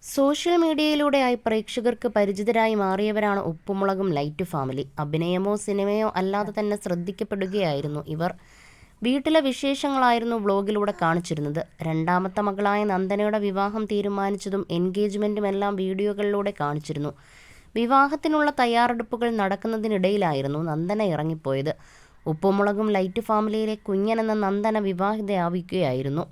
Social മീഡിയയിലൂടെയായി പ്രേക്ഷകർക്ക് പരിചിതരായി മാറിയവരാണ് ഉപ്പുമുളകും light family. അഭിനയമോ സിനിമയോ അല്ലാതെ തന്നെ ശ്രദ്ധിക്കപ്പെടുകയായിരുന്നു ഇവർ. വീട്ടിലെ വിശേഷങ്ങളായിരുന്നു വ്ളോഗിലൂടെ കാണിച്ചിരുന്നത്. രണ്ടാമത്തെ മകളായ നന്ദനയുടെ വിവാഹം തീരുമാനിച്ചതും എൻഗേജ്മെൻറ്റുമെല്ലാം വീഡിയോകളിലൂടെ കാണിച്ചിരുന്നു. വിവാഹത്തിനുള്ള തയ്യാറെടുപ്പുകൾ നടക്കുന്നതിനിടയിലായിരുന്നു നന്ദന ഇറങ്ങിപ്പോയത്. ഉപ്പുമുളകും ലൈറ്റ് ഫാമിലിയിലെ കുഞ്ഞൻ എന്ന നന്ദന വിവാഹിതയാവുകയായിരുന്നു.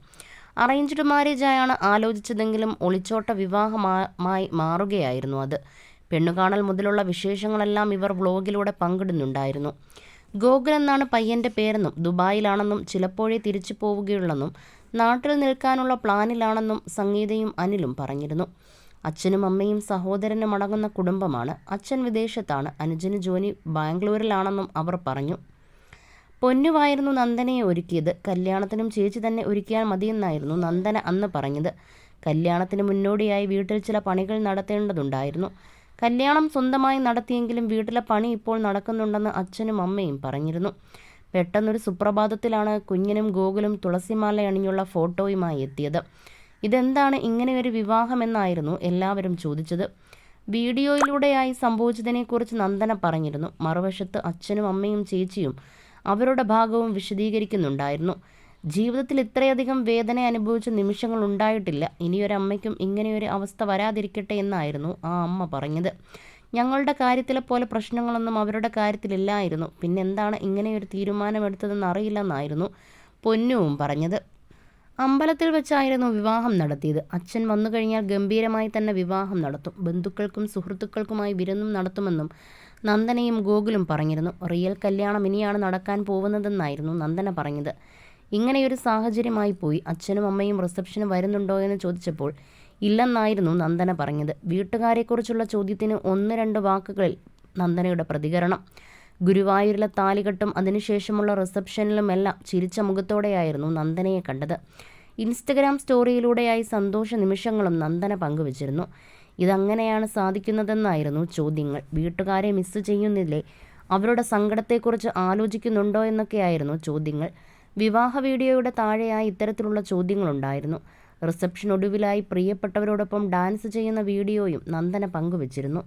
അറേഞ്ച്ഡ് മാരേജായാണ് ആലോചിച്ചതെങ്കിലും ഒളിച്ചോട്ട വിവാഹമായി മാറുകയായിരുന്നു അത്. പെണ്ണുകാണൽ മുതലുള്ള വിശേഷങ്ങളെല്ലാം ഇവർ വ്ളോഗിലൂടെ പങ്കിടുന്നുണ്ടായിരുന്നു. ഗോകുൽ എന്നാണ് പയ്യൻ്റെ പേരെന്നും ദുബായിലാണെന്നും ചിലപ്പോഴേ തിരിച്ചു പോവുകയുള്ളെന്നും നാട്ടിൽ നിൽക്കാനുള്ള പ്ലാനിലാണെന്നും സംഗീതയും അനിലും പറഞ്ഞിരുന്നു. അച്ഛനും അമ്മയും സഹോദരനും അടങ്ങുന്ന കുടുംബമാണ്. അച്ഛൻ വിദേശത്താണ്, അനുജന് ജോലി ബാംഗ്ലൂരിലാണെന്നും അവർ പറഞ്ഞു. പൊന്നുവായിരുന്നു നന്ദനയെ ഒരുക്കിയത്. കല്യാണത്തിനും ചേച്ചി തന്നെ ഒരുക്കിയാൽ മതിയെന്നായിരുന്നു നന്ദന അന്ന് പറഞ്ഞത്. കല്യാണത്തിന് മുന്നോടിയായി വീട്ടിൽ ചില പണികൾ നടത്തേണ്ടതുണ്ടായിരുന്നു. കല്യാണം സ്വന്തമായി നടത്തിയെങ്കിലും വീട്ടിലെ പണി ഇപ്പോൾ നടക്കുന്നുണ്ടെന്ന് അച്ഛനും അമ്മയും പറഞ്ഞിരുന്നു. പെട്ടെന്നൊരു സുപ്രഭാതത്തിലാണ് കുഞ്ഞിനും ഗോകുലും തുളസിമാല അണിഞ്ഞുള്ള ഫോട്ടോയുമായി എത്തിയത്. ഇതെന്താണ് ഇങ്ങനെയൊരു വിവാഹമെന്നായിരുന്നു എല്ലാവരും ചോദിച്ചത്. വീഡിയോയിലൂടെയായി സംഭവിച്ചതിനെക്കുറിച്ച് നന്ദന പറഞ്ഞിരുന്നു. മറുവശത്ത് അച്ഛനും അമ്മയും ചേച്ചിയും അവരുടെ ഭാഗവും വിശദീകരിക്കുന്നുണ്ടായിരുന്നു. ജീവിതത്തിൽ ഇത്രയധികം വേദന അനുഭവിച്ച നിമിഷങ്ങൾ ഉണ്ടായിട്ടില്ല. ഇനിയൊരമ്മയ്ക്കും ഇങ്ങനെയൊരു അവസ്ഥ വരാതിരിക്കട്ടെ എന്നായിരുന്നു ആ അമ്മ പറഞ്ഞത്. ഞങ്ങളുടെ കാര്യത്തിലെ പോലെ പ്രശ്നങ്ങളൊന്നും അവരുടെ കാര്യത്തിലില്ലായിരുന്നു. പിന്നെന്താണ് ഇങ്ങനെയൊരു തീരുമാനമെടുത്തതെന്ന് അറിയില്ലെന്നായിരുന്നു പൊന്നുവും പറഞ്ഞത്. അമ്പലത്തിൽ വെച്ചായിരുന്നു വിവാഹം നടത്തിയത്. അച്ഛൻ വന്നു കഴിഞ്ഞാൽ ഗംഭീരമായി തന്നെ വിവാഹം നടത്തും. ബന്ധുക്കൾക്കും സുഹൃത്തുക്കൾക്കുമായി വിരുന്നും നടത്തുമെന്നും നന്ദനയും ഗോകുലും പറഞ്ഞിരുന്നു. റിയൽ കല്യാണം ഇനിയാണ് നടക്കാൻ പോകുന്നതെന്നായിരുന്നു നന്ദന പറഞ്ഞത്. ഇങ്ങനെയൊരു സാഹചര്യമായി പോയി. അച്ഛനും അമ്മയും റിസപ്ഷന് വരുന്നുണ്ടോ എന്ന് ചോദിച്ചപ്പോൾ ഇല്ലെന്നായിരുന്നു നന്ദന പറഞ്ഞത്. വീട്ടുകാരെക്കുറിച്ചുള്ള ചോദ്യത്തിന് 1-2 വാക്കുകളിൽ നന്ദനയുടെ പ്രതികരണം. ഗുരുവായൂരിലെ താലികെട്ടും അതിനുശേഷമുള്ള റിസപ്ഷനിലുമെല്ലാം ചിരിച്ച മുഖത്തോടെയായിരുന്നു നന്ദനയെ കണ്ടത്. ഇൻസ്റ്റഗ്രാം സ്റ്റോറിയിലൂടെയായി സന്തോഷ നിമിഷങ്ങളും നന്ദന പങ്കുവച്ചിരുന്നു. ഇതങ്ങനെയാണ് സാധിക്കുന്നതെന്നായിരുന്നു ചോദ്യങ്ങൾ. വീട്ടുകാരെ മിസ് ചെയ്യുന്നില്ലേ, അവരുടെ സങ്കടത്തെക്കുറിച്ച് ആലോചിക്കുന്നുണ്ടോ എന്നൊക്കെയായിരുന്നു ചോദ്യങ്ങൾ. വിവാഹ വീഡിയോയുടെ താഴെയായി ഇത്തരത്തിലുള്ള ചോദ്യങ്ങളുണ്ടായിരുന്നു. റിസപ്ഷനൊടുവിലായി പ്രിയപ്പെട്ടവരോടൊപ്പം ഡാൻസ് ചെയ്യുന്ന വീഡിയോയും നന്ദന പങ്കുവച്ചിരുന്നു.